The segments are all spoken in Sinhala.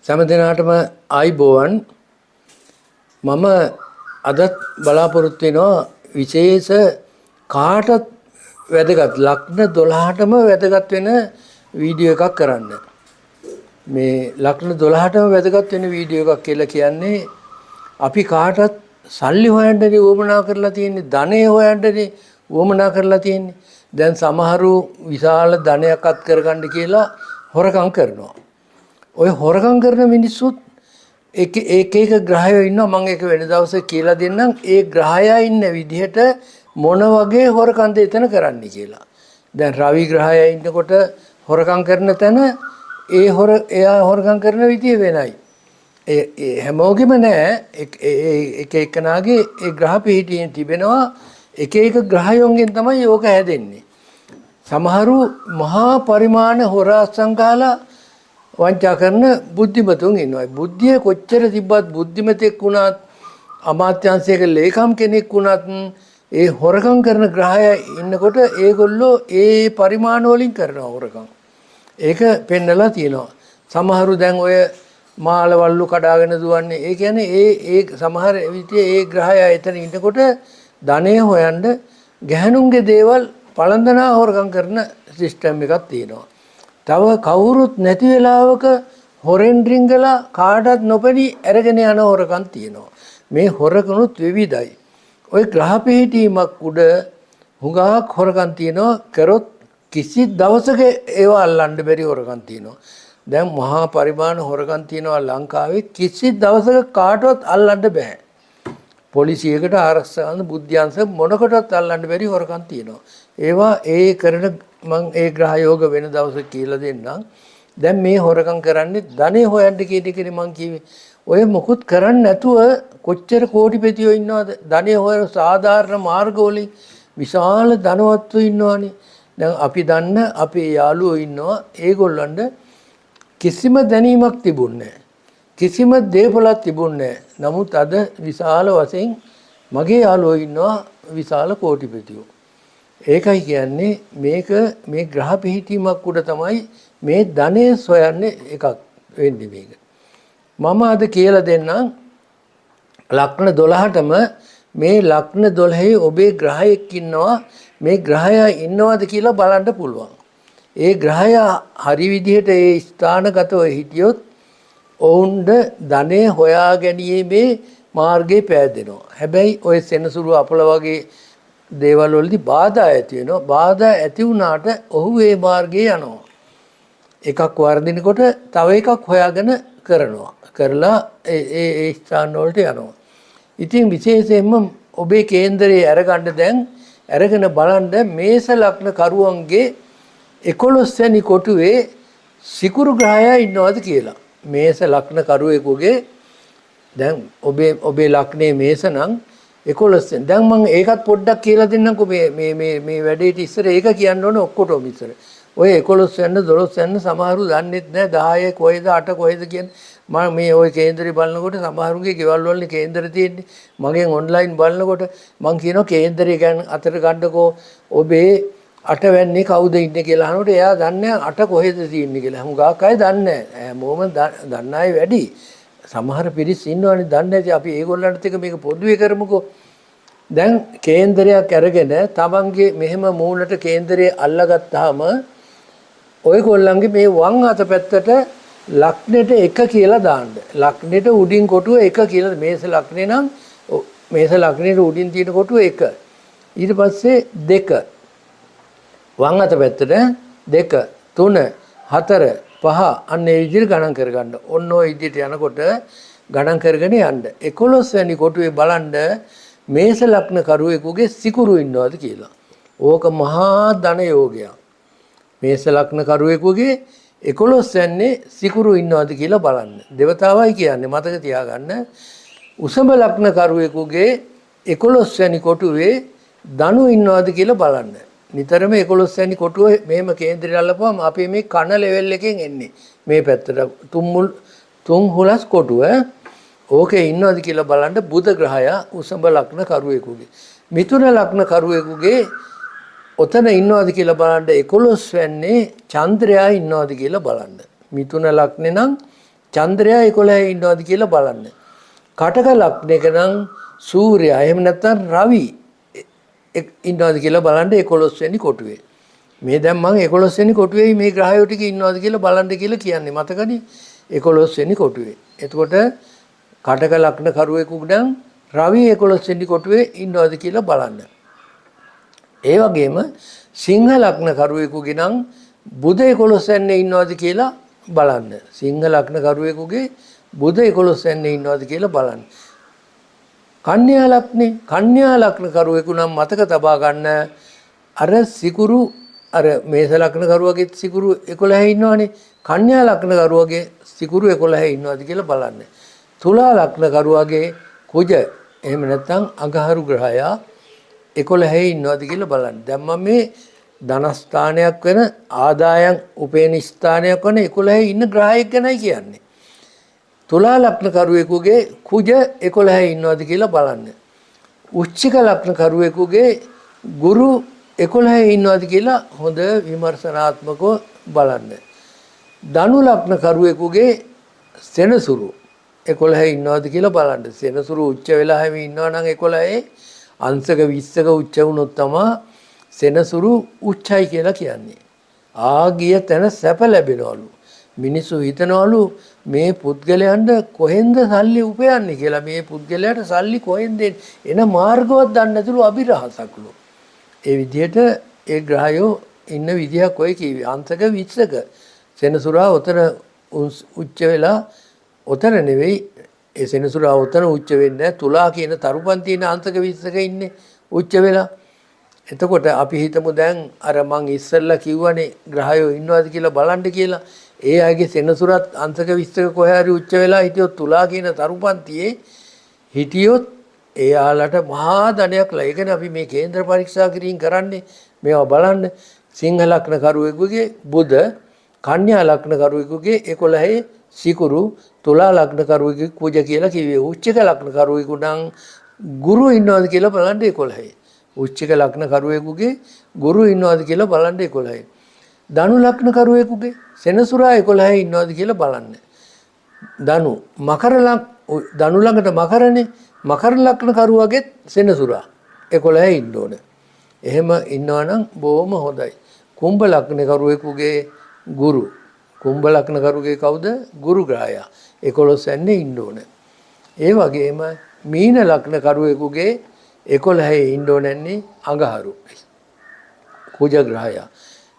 සෑම ආයිබෝවන් මම අදත් බලාපොරොත්තු වෙනවා විශේෂ කාටත් වැදගත් ලග්න 12ටම වැදගත් වෙන වීඩියෝ එකක් කරන්න. මේ ලග්න 12ටම වැදගත් වෙන වීඩියෝ එකක් කියලා කියන්නේ අපි කාටත් සල්ලි හොයන්නනේ වොමනා කරලා තියෙන්නේ, ධනෙ හොයන්නනේ වොමනා කරලා තියෙන්නේ. දැන් සමහරු විශාල ධනයක් අත් කරගන්න කියලා හොරකම් කරනවා. ඔය හොරකම් කරන මිනිස්සුත් එක ග්‍රහයෝ ඉන්නවා. මම ඒක වෙන දවසක කියලා දෙන්නම්. ඒ ග්‍රහයා ඉන්න විදිහට මොන වගේ හොරකම්ද එතන කරන්න කියලා. දැන් රවි ග්‍රහයා ඉන්නකොට හොරකම් කරන තැන එයා හොරකම් කරන විදිය වෙනයි. ඒ හැමෝගෙම නෑ. එක එකනාගේ ඒ ග්‍රහ පිහිටියෙන් තිබෙනවා. එක ග්‍රහයෝන්ගෙන් තමයි ඕක හැදෙන්නේ. සමහරු මහා පරිමාණ හොරා සංකාලා වංචා කරන බුද්ධිමතුන් ඉන්නවා. බුද්ධිය කොච්චර තිබ්බත් බුද්ධිමතෙක් වුණත් අමාත්‍යාංශයක ලේකම් කෙනෙක් වුණත් ඒ හොරකම් කරන ග්‍රහය ඉන්නකොට ඒගොල්ලෝ ඒ පරිමාණ වලින් කරනවා හොරකම්. ඒක පෙන්නලා තියෙනවා. සමහරු දැන් ඔය මාළවල්ලු කඩාගෙන දුවන්නේ. ඒ කියන්නේ ඒ සමහර විදිහේ ඒ ග්‍රහය එතන ඉන්නකොට ධනෙ හොයන්න ගැහණුන්ගේ දේවල් පළඳනා හොරකම් කරන සිස්ටම් එකක් තියෙනවා. තව කවුරුත් නැති වෙලාවක හොරෙන් රිංගලා කාටවත් නොපෙනී අරගෙන යන හොරකම් තියෙනවා. මේ හොරකනුත් විවිධයි. ওই ග්‍රහ පිහිටීමක් උඩ හුඟක් හොරකම් තියෙනවා. කරොත් කිසි දවසක ඒව අල්ලන්න බැරි හොරකම් තියෙනවා. දැන් මහා පරිමාණ හොරකම් තියෙනවා ලංකාවේ. කිසි දවසක කාටවත් අල්ලන්න බෑ. පොලිසියකට ආරක්ෂා කරන බුද්ධ්‍යංශ මොනකටවත් අල්ලන්න බැරි හොරකම් තියෙනවා. ඒවා ඒ කරන මම ඒ ග්‍රහ යෝග වෙන දවසක කියලා දෙන්නම්. දැන් මේ හොරකම් කරන්නේ ධනෙ හොයන්න කියන එකනේ මම කිව්වේ. ඔය මොකුත් කරන්නේ නැතුව කොච්චර කෝටිපතියෝ ඉන්නවද? ධනෙ හොයන සාධාරණ මාර්ගවලින් විශාල ධනවත්තු ඉන්නවනේ. දැන් අපි දන්න අපේ යාළුවෝ ඉන්නවා. ඒගොල්ලන්ට කිසිම දැනීමක් තිබුණේ නැහැ. කිසිම දේපලක් තිබුණේ නැහැ. නමුත් අද විශාල වශයෙන් මගේ යාළුවෝ ඉන්නවා විශාල කෝටිපතියෝ. ඒකයි කියන්නේ මේ ග්‍රහ පිහිටීමක් උඩ තමයි මේ ධනෙ සොයන්නේ එකක් වෙන්නේ මේක. මම අද කියලා දෙන්නම් ලග්න 12ටම මේ ලග්න 12 ඔබේ ග්‍රහයක් ඉන්නවා. මේ ග්‍රහයා ඉන්නවද කියලා බලන්න පුළුවන්. ඒ ග්‍රහයා හරි විදිහට ඒ ස්ථානගතව හිටියොත් ඔවුන්ට ධනෙ හොයා ගැනීමේ මාර්ගේ පෑදෙනවා. හැබැයි ඔය සෙනසුරු අපල වගේ දේවල් වලදී බාධා ඇති වෙනවා. බාධා ඇති වුණාට ඔහු ඒ මාර්ගේ යනවා. එකක් වර්ධිනකොට තව එකක් හොයාගෙන කරනවා. කරලා ඒ ස්ථාන වලට යනවා. ඉතින් විශේෂයෙන්ම ඔබේ කේන්දරේ අරගන්න දැන් අරගෙන බලන්න මේස ලග්න කරුවන්ගේ 11 වෙනි කොටුවේ සිකුරු ග්‍රහයා ඉන්නවද කියලා. මේස ලග්න කරුවෙකුගේ දැන් ඔබේ ලග්නේ මේස නම් 11 වෙනි. දැන් මම ඒකත් පොඩ්ඩක් කියලා දෙන්නම්කෝ මේ වැඩේට ඉස්සර ඒක කියන්න ඕනේ ඔක්කොටම ඉස්සර. ඔය 11 වෙනි 12 වෙනි සමහරු දන්නෙත් නැහැ 10 කොහෙද 8 කොහෙද කියන්නේ. මම මේ ওই කේන්දරේ බලනකොට සමහරුගේ ගෙවල් වල කේන්දර තියෙන්නේ. මගෙන් ඔන්ලයින් බලනකොට මම කියනවා කේන්දරේ ගැන අතට ගන්නකෝ ඔබේ 8 වෙනි කවුද ඉන්නේ කියලා අහනකොට එයා දන්නේ 8 කොහෙද තියෙන්නේ කියලා. හුඟක් අය දන්නේ නැහැ. හැමෝම දන්න අය වැඩි. සමහර පිරිස් ඉන්නවනේ දන්නේ නැති. අපි ඒගොල්ලන්ට එක මේක පොදුවේ කරමුකෝ. දැන් කේන්දරයක් අරගෙන තමන්ගේ මෙහෙම මූණට කේන්දරේ අල්ලගත්තාම ඔයගොල්ලන්ගේ මේ වම් අත පැත්තට ලග්නෙට 1 කියලා දාන්න. ලග්නෙට උඩින් කොටුව 1 කියලා. මේස ලග්නේ නම් මේස ලග්නෙට උඩින් තියෙන කොටුව 1. ඊට පස්සේ 2. වම් අත පැත්තට 2 3 4 5 අන්න ඒ විදිහට ගණන් කරගන්න. ඔන්න ඔය විදිහට යනකොට ගණන් කරගෙන යන්න. 11 වෙනි කොටුවේ බලන්න මේස ලග්න කරුවෙකුගේ සිකුරු ඉන්නවද කියලා. ඕක මහා ධන යෝගයක්. මේස ලග්න කරුවෙකුගේ 11 වෙනි සිකුරු ඉන්නවද කියලා බලන්න. දෙවතාවයි කියන්නේ මතක තියාගන්න. උසම ලග්න කරුවෙකුගේ 11 වෙනි කොටුවේ ධනු ඉන්නවද කියලා බලන්න. නිතරම 11 වෙනි කොටුව මෙහෙම කේන්දරය අල්ලපුවම අපි මේ කන ලෙවල් එකෙන් එන්නේ. මේ පැත්තට තුන් හුලස් කොටුව. ඕකේ ඉන්නවද කියලා බලන්න බුධ ග්‍රහයා උසම ලග්න කරුවෙකුගේ. මිථුන ලග්න කරුවෙකුගේ ඔතන ඉන්නවද කියලා බලන්න 11 වෙන්නේ චන්ද්‍රයා ඉන්නවද කියලා බලන්න. මිථුන ලග්නේ නම් චන්ද්‍රයා 11 ඉන්නවද කියලා බලන්න. කටක ලග්නයක නම් සූර්යයා එහෙම නැත්නම් රවි ඉන්නවද කියලා බලන්න 11 වෙනි කොටුවේ. මේ දැන් මම 11 වෙනි කොටුවේ මේ ග්‍රහයෝ ටික ඉන්නවද කියලා බලන්න කියලා කියන්නේ. මතකනේ 11 වෙනි කොටුවේ. එතකොට කටක ලග්න කරුවෙකු නම් රවි 11 වෙනි කොටුවේ ඉන්නවද කියලා බලන්න. ඒ වගේම සිංහ ලග්න කරුවෙකුගේ නම් බුධ 11 වෙනියේ ඉන්නවද කියලා බලන්න. සිංහ ලග්න කරුවෙකුගේ බුධ 11 වෙනියේ ඉන්නවද කියලා බලන්න. කන්‍යා ලග්න කරුවෙකු නම් මතක තබා ගන්න අර සිකුරු අර මේස ලග්න කරුවගේ සිකුරු 11 ඉන්නවනේ. කන්‍යා ලග්න කරුවගේ සිකුරු 11 ඉන්නවද කියලා බලන්න. තුලා ලග්න කරුවගේ කුජ එහෙම නැත්නම් අඟහරු ග්‍රහයා 11 ඉන්නවද කියලා බලන්න. දැන් මම මේ ධනස්ථානයක් වෙන ආදායම් උපේන ස්ථානයක් වෙන 11 ඉන්න ග්‍රහයෙක් ගැනයි කියන්නේ. තුලා ලග්න කරුවෙකුගේ කුජ 11 ඉන්නවද කියලා බලන්න. උච්චික ලග්න කරුවෙකුගේ ගුරු 11 ඉන්නවද කියලා හොඳ විමර්ශනාත්මකව බලන්න. ධනු ලග්න කරුවෙකුගේ සෙනසුරු 11 ඉන්නවද කියලා බලන්න. සෙනසුරු උච්ච වෙලා හැම ඉන්නවා නම් 11 අංශක 20ක උච්ච වුණොත් තමයි සෙනසුරු උච්චයි කියලා කියන්නේ. ආගිය තැන සැප ලැබෙනවලු. මිනිස්සු හිතනවලු මේ පුද්ගලයන්ට කොහෙන්ද සල්ලි උපයන්නේ කියලා. මේ පුද්ගලයාට සල්ලි කොහෙන්ද එන මාර්ගවත් දන්නේ නැතුළු අභිරහසක්ලු. ඒ විදිහට ඒ ග්‍රහයෝ ඉන්න විදිහක් ඔය කිව්වේ. අංශක 20ක සෙනසුරා උතන උච්ච වෙලා උතන නෙවෙයි ඒ සෙනසුරා උතන උච්ච වෙන්නේ නැහැ. තුලා කියන තරුපන් තියෙන අංශක 20ක ඉන්නේ උච්ච වෙලා. එතකොට අපි හිතමු දැන් අර මං ඉස්සෙල්ලා කිව්වනේ ග්‍රහයෝ ඉන්නවද කියලා බලන්න කියලා. ඒ අයගේ සෙනසුරත් අංශක 20ක කොහේ හරි උච්ච වෙලා හිටියොත් තුලා කියන තරුපන්තියේ හිටියොත් එයාලට මහා ධනයක් ලා. ඒ කියන්නේ අපි මේ කේන්ද්‍ර පරීක්ෂා කිරීම කරන්නේ මේවා බලන්න. සිංහ ලග්න කරුවෙකුගේ බුධ, කන්‍යා ලග්න කරුවෙකුගේ 11 සිකුරු, තුලා ලග්න කරුවෙකුගේ කුජ කියලා කිව්වේ. උච්චක ලග්න කරුවෙකු නම් ගුරු ඉන්නවද කියලා බලන්න 11. උච්චක ලග්න කරුවෙකුගේ ගුරු ඉන්නවද කියලා බලන්න 11. ධනු ලග්න කරුවෙකුගේ සෙනසුරා 11 ඉන්නවද කියලා බලන්න. ධනු ධනු ළඟට මකරනේ. මකර ලග්න කරුවගේ සෙනසුරා 11 ඉන්න ඕන. එහෙම ඉන්නවා නම් බොහොම හොඳයි. කුම්භ ලග්න කරුවෙකුගේ ගුරු. කුම්භ ලග්න කරුගේ කවුද? ගුරු ග්‍රහයා 11 වෙනියේ ඉන්න ඕන. ඒ වගේම මීන ලග්න කරුවෙකුගේ 11 ඉන්න ඕනන්නේ අඟහරු. කුජ ග්‍රහයා.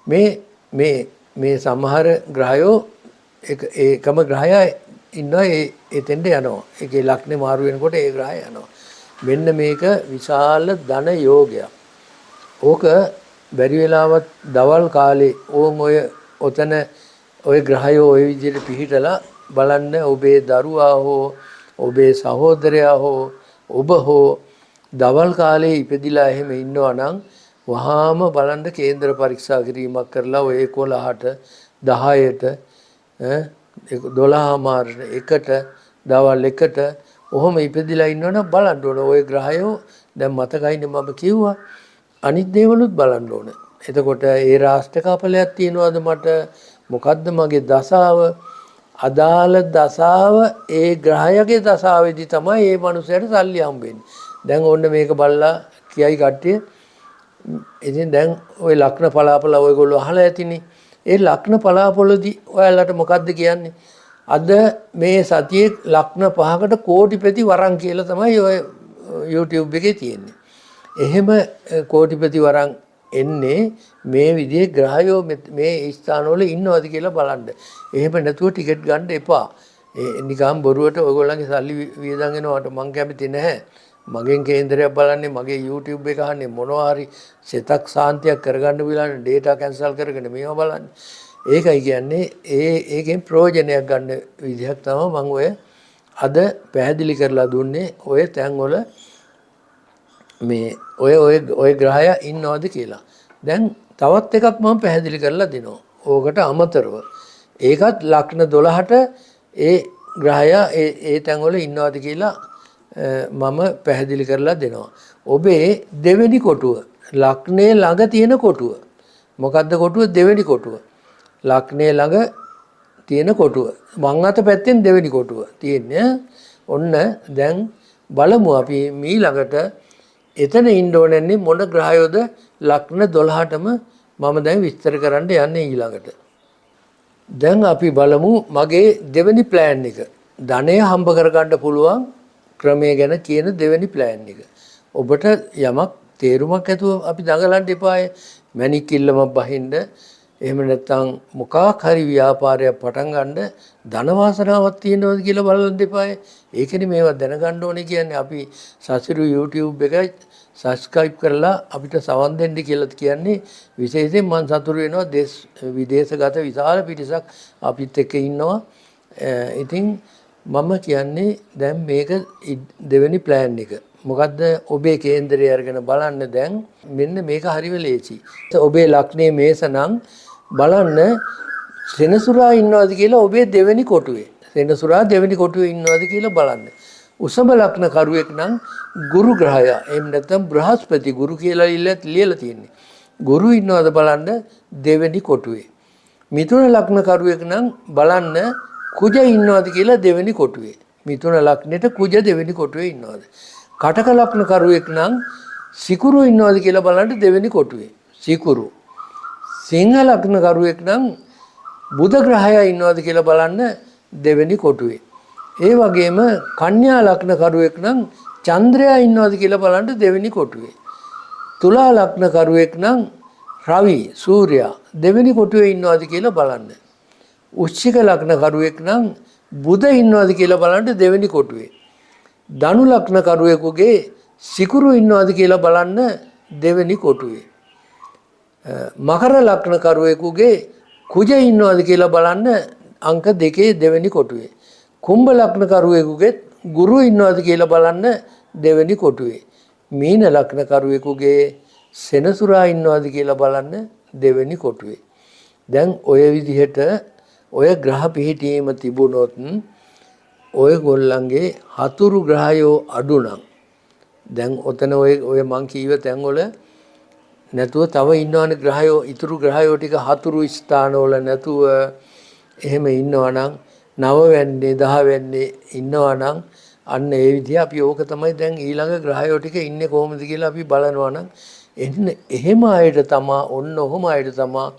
මේ සමහර ග්‍රහයෝ එකම ග්‍රහයා ඉන්නවා එතෙන්ට යනවා. ඒකේ ලග්නේ මාරු වෙනකොට ඒ ග්‍රහය යනවා. මෙන්න මේක විශාල ධන යෝගයක්. ඕක බැරි වෙලාවත් දවල් කාලේ ඔය ඔතන ඔය ග්‍රහයෝ ඔය විදිහට පිහිටලා බලන්න ඔබේ දරුවා හෝ ඔබේ සහෝදරයා හෝ ඔබ හෝ දවල් කාලේ ඉපදිලා එහෙම ඉන්නවා නම් වහාම බලන්න කේන්ද්‍ර පරීක්ෂා කිරීමක් කරලා ඔය 11ට 10ට 12 මාර්ට 1ට දවල් 1ට ඔහොම ඉපදිලා ඉන්නවනම් බලන්න ඕන. ඔය ග්‍රහයෝ දැන් මතකයිනේ මම කිව්වා. අනිත් දේවලුත් බලන්න ඕන. එතකොට ඒ රාෂ්ට්‍ර කපලයක් තියනවාද මට? මොකද්ද මගේ දසාව? අදාළ දසාව ඒ ග්‍රහයගේ දසාවේදී තමයි මේ මනුස්සයාට සල්ලි හම්බෙන්නේ. දැන් ඕන්න මේක බලලා කියයි කට්ටිය. ඉතින් දැන් ওই ලග්න පලාපල ඔයගොල්ලෝ අහලා ඇතිනේ. ඒ ලග්න පලාපලදී ඔයාලට මොකද්ද කියන්නේ? අද මේ සතියේ ලග්න 5කට කෝටිපති වරන් කියලා තමයි ඔය YouTube එකේ තියෙන්නේ. එහෙම කෝටිපති වරන් එන්නේ මේ විදිහේ ග්‍රහයෝ මේ ස්ථානවල ඉන්නවද කියලා බලන්න. එහෙම නැතුව ටිකට් ගන්න එපා. නිකම් බොරුවට ඔයගොල්ලන්ගේ සල්ලි වියදම් වෙනවට මං කැමති නැහැ. මගෙන් කේන්දරයක් බලන්නේ මගේ YouTube එක අහන්නේ මොනවා හරි සිතක් සාන්තියක් කරගන්න විලානේ data cancel කරගෙන මේවා බලන්නේ. ඒකයි කියන්නේ ඒකෙන් ප්‍රයෝජනයක් ගන්න විදිහක් තමයි මම ඔය අද පැහැදිලි කරලා දුන්නේ. ඔය තැන්වල මේ ඔය ග්‍රහය ඉන්නවද කියලා. දැන් තවත් එකක් මම පැහැදිලි කරලා දෙනවා. ඕකට අමතරව ඒකත් ලග්න 12ට ඒ ග්‍රහය ඒ තැන්වල ඉන්නවද කියලා මම පැහැදිලි කරලා දෙනවා. ඔබේ දෙවෙනි කොටුව ලග්නේ ළඟ තියෙන කොටුව. මොකද්ද කොටුව? දෙවෙනි කොටුව. ලග්නේ ළඟ තියෙන කොටුව. වම් අත පැත්තෙන් දෙවෙනි කොටුව තියෙන්නේ. ඔන්න දැන් බලමු අපි ඊළඟට එතන ඉන්න ඕනන්නේ මොන ග්‍රහයෝද ලග්න 12ටම මම දැන් විස්තර කරන්න යන්නේ ඊළඟට. දැන් අපි බලමු මගේ දෙවෙනි ප්ලෑන් එක. ධනය හම්බ කරගන්න පුළුවන් ක්‍රමය ගැන කියන දෙවෙනි ප්ලෑන් එක. ඔබට යමක් තේරුමක් ඇතුව අපි දඟලන්න එපාය. මැණික් ඉල්ලමක් බහින්න එහෙම නැත්නම් මොකක් හරි ව්‍යාපාරයක් පටන් ගන්න ධන වාසනාවක් තියෙනවද කියලා බලන්න එපාය. ඒකනේ මේවා දැනගන්න ඕනේ කියන්නේ. අපි සසිරු YouTube එක සබස්ක්‍රයිබ් කරලා අපිට සවන් දෙන්න කියලා කියන්නේ. විශේෂයෙන් මම සතුටු වෙනවා විදේශගත විශාල පිරිසක් අපිත් එක්ක ඉන්නවා. ඉතින් මම කියන්නේ දැන් මේක දෙවෙනි ප්ලෑන් එක. මොකද්ද ඔබේ කේන්දරය අරගෙන බලන්න දැන් මෙන්න මේක හරිම ලේසි. ඔබේ ලග්නේ මේස නම් බලන්න සෙනසුරා ඉන්නවද කියලා ඔබේ දෙවෙනි කොටුවේ. සෙනසුරා දෙවෙනි කොටුවේ ඉන්නවද කියලා බලන්න. උසම ලග්න කරුවෙක් නම් ගුරු ග්‍රහය එහෙම නැත්නම් බ්‍රහස්පති ගුරු කියලා ලියලා තියෙන්නේ. ගුරු ඉන්නවද බලන්න දෙවෙනි කොටුවේ. මිථුන ලග්න කරුවෙක් නම් බලන්න කුජ ඉන්නවද කියලා දෙවෙනි කොටුවේ. මිථුන ලග්නෙට කුජ දෙවෙනි කොටුවේ ඉන්නවද. කටක ලග්න කරුවෙක් නම් සිකුරු ඉන්නවද කියලා බලන්න දෙවෙනි කොටුවේ. සිකුරු. සිංහ ලග්න කරුවෙක් නම් බුධ ග්‍රහය ඉන්නවද කියලා බලන්න දෙවෙනි කොටුවේ. ඒ වගේම කන්‍යා ලග්න කරුවෙක් නම් චන්ද්‍රයා ඉන්නවද කියලා බලන්න දෙවෙනි කොටුවේ. තුලා ලග්න කරුවෙක් නම් රවි සූර්යා දෙවෙනි කොටුවේ ඉන්නවද කියලා බලන්න. වෘශ්චික ලග්න කරුවෙක් නම් බුධ ඉන්නවද කියලා බලන්න දෙවෙනි කොටුවේ. ධනු ලග්න කරුවෙකුගේ සිකුරු ඉන්නවද කියලා බලන්න දෙවෙනි කොටුවේ. මකර ලග්න කරුවෙකුගේ කුජ ඉන්නවද කියලා බලන්න අංක 2 දෙවෙනි කොටුවේ. කුම්භ ලග්න කරුවෙකුගේ ගුරු ඉන්නවද කියලා බලන්න දෙවෙනි කොටුවේ. මීන ලග්න කරුවෙකුගේ සෙනසුරා ඉන්නවද කියලා බලන්න දෙවෙනි කොටුවේ. දැන් ඔය විදිහට ඔය ග්‍රහ පිහිටීම තිබුණොත් ඔයගොල්ලන්ගේ හතුරු ග්‍රහයෝ අඩු නම් දැන් ඔතන ඔය මං කීව තැන්වල නැතුව තව ඉන්නවනේ ග්‍රහයෝ ඉතුරු ග්‍රහයෝ ටික හතුරු ස්ථානවල නැතුව එහෙම ඉන්නවා නම් 9 වෙන්නේ 10 වෙන්නේ ඉන්නවා නම් අන්න ඒ විදිහ අපි ඕක තමයි දැන් ඊළඟ ග්‍රහයෝ ටික ඉන්නේ කොහොමද කියලා අපි බලනවා නම් එන්න එහෙම අයට තමා ඔන්න ඔහොම අයට තමා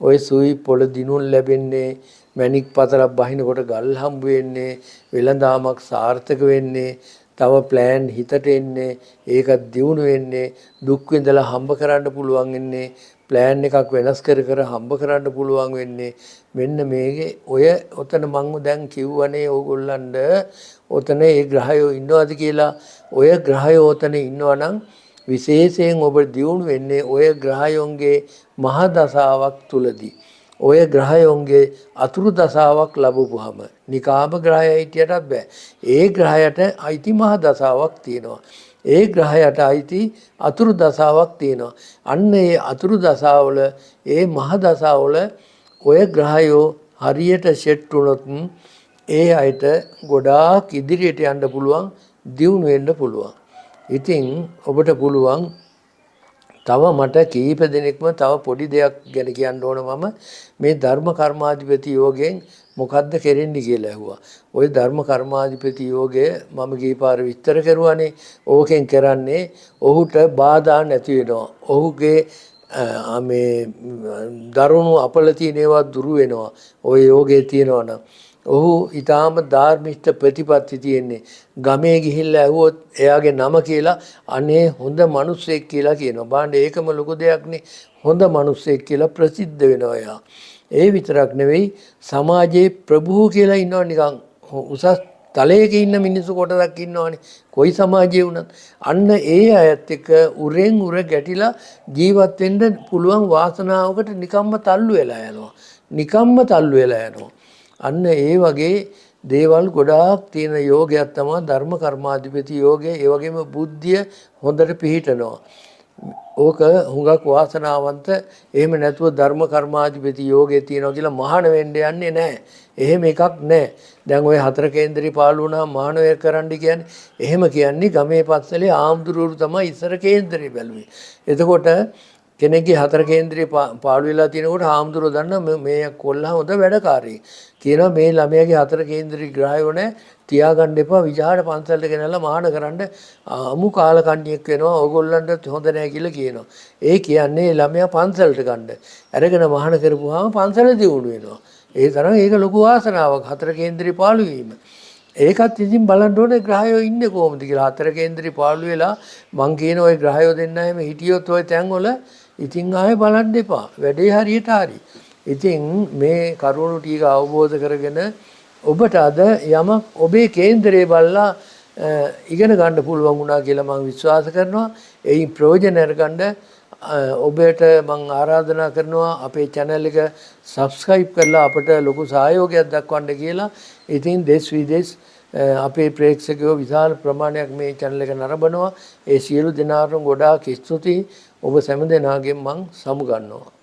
ඔය සුයි පොළ දිනුන් ලැබෙන්නේ මැණික් පතරක් බහිනකොට ගල් හම්බ වෙන්නේ වෙළඳාමක් සාර්ථක වෙන්නේ තව ප්ලෑන් හිතට එන්නේ ඒක දියුණු වෙන්නේ දුක් විඳලා හම්බ කරන්න පුළුවන් වෙන්නේ ප්ලෑන් එකක් වෙනස් කර හම්බ කරන්න පුළුවන් වෙන්නේ මෙන්න මේකේ ඔය ඔතන මම දැන් කිව්වනේ ඕගොල්ලන්ට ඔතන ඒ ග්‍රහයෝ ඉන්නවද කියලා ඔය ග්‍රහයෝ ඔතන ඉන්නවා නම් විශේෂයෙන් ඔබ දියුණු වෙන්නේ ඔය ග්‍රහයන්ගේ මහ දසාවක් තුලදී ඔය ග්‍රහයන්ගේ අතුරු දසාවක් ලැබුවාම නිකාම ග්‍රහය හිටියටත් බෑ. ඒ ග්‍රහයට අයිති මහ දසාවක් තියෙනවා. ඒ ග්‍රහයට අයිති අතුරු දසාවක් තියෙනවා. අන්න ඒ අතුරු දසාවල ඒ මහ දසාවල ඔය ග්‍රහයෝ හරියට සෙට් වුණොත් ඒ අයට ගොඩාක් ඉදිරියට යන්න පුළුවන්, දියුණු වෙන්න පුළුවන්. ඉතින් ඔබට පුළුවන් තව මට කීප දෙනෙක්ම තව පොඩි දෙයක් ගැන කියන්න ඕන මම මේ ධර්ම කර්මාධිපති යෝගයෙන් මොකද්ද කෙරෙන්නේ කියලා ඇහුවා. ওই ධර්ම කර්මාධිපති යෝගය මම ගියපාර විස්තර කරුවානේ. ඕකෙන් කරන්නේ ඔහුට බාධා නැති වෙනවා. ඔහුගේ මේ දරුණු අපල තියෙන ඒවා දුරු වෙනවා. ওই යෝගයේ තියෙනවා නම් ඔහු ඊටාම ධාර්මිෂ්ඨ ප්‍රතිපත්ති තියෙන්නේ. ගමේ ගිහිල්ලා ඇහුවොත් එයාගේ නම කියලා අනේ හොඳ මිනිස්සෙක් කියලා කියනවා. බලන්න ඒකම ලොකු දෙයක්නේ. හොඳ මිනිස්සෙක් කියලා ප්‍රසිද්ධ වෙනවා එයා. ඒ විතරක් නෙවෙයි සමාජයේ ප්‍රභූ කියලා ඉන්නවා නිකන් උසස් තලයක ඉන්න මිනිස්සු කොටසක් ඉන්නවනේ. කොයි සමාජයේ වුණත් අන්න ඒ අයත් එක්ක උරෙන් උර ගැටිලා ජීවත් වෙන්න පුළුවන් වාසනාවකට නිකම්ම තල්ලු වෙලා යනවා. නිකම්ම තල්ලු වෙලා යනවා. අන්න ඒ වගේ දේවල් ගොඩාක් තියෙන යෝගයක් තමයි ධර්ම කර්මාධිපති යෝගය. ඒ වගේම බුද්ධිය හොඳට පිහිටනවා. ඕක හුඟක් වාසනාවන්ත. එහෙම නැතුව ධර්ම කර්මාධිපති යෝගය තියෙනවා කියලා මහාන වෙන්න යන්නේ නැහැ. එහෙම එකක් නැහැ. දැන් ওই 4 කේන්දරي පාළු වුණා මහාන වේ කරන්න කියන්නේ. එහෙම කියන්නේ ගමේ පස්සලේ ආම්දුරුවරු තමයි ඉස්සර කේන්දරේ බැලුවේ. එතකොට කෙනෙක්ගේ හතර කේන්ද්‍රය පාළු වෙලා තියෙනකොට හාමුදුරුවෝ දන්නා මේ කොල්ලා හොඳ වැඩකාරී. කියනවා මේ ළමයාගේ හතර කේන්ද්‍රී ග්‍රහයෝ නැහැ තියාගන්න එපා විජහාට පන්සලට ගෙනල්ලා මහාන කරන්න අමු කාලකන්ණියෙක් වෙනවා ඕගොල්ලන්ට හොඳ නැහැ කියලා කියනවා. ඒ කියන්නේ ළමයා පන්සලට ගන්න. අරගෙන මහාන කරපුවාම පන්සල දියුණු වෙනවා. ඒ තරම් ඒක ලොකු වාසනාවක් හතර කේන්ද්‍රී පාළු වීම. ඒකත් ඉතින් බලන්න ඕනේ ග්‍රහයෝ ඉන්නේ කොහොමද කියලා. හතර කේන්ද්‍රී පාළු වෙලා මං කියන ওই ග්‍රහයෝ දෙන්න හැම හිටියොත් ওই තැන්වල ඉතින් ආයේ බලන්න එපා. වැඩේ හරියට හරි. ඉතින් මේ කරුණු ටික අවබෝධ කරගෙන ඔබට අද යමක් ඔබේ කේන්දරේ බලලා ඉගෙන ගන්න පුළුවන් වුණා කියලා මම විශ්වාස කරනවා. එයින් ප්‍රයෝජන අරගන්න ඔබට මම ආරාධනා කරනවා අපේ channel එක subscribe කරලා අපට ලොකු සහයෝගයක් දක්වන්න කියලා. ඉතින් දේශ විදේශ අපේ ප්‍රේක්ෂකයෝ විශාල ප්‍රමාණයක් මේ channel එක නරඹනවා. ඒ සියලු දෙනාටම ගොඩාක් ස්තුතියි. ඔබ සෑම දෙනාගෙන් මම සමුගන්නවා.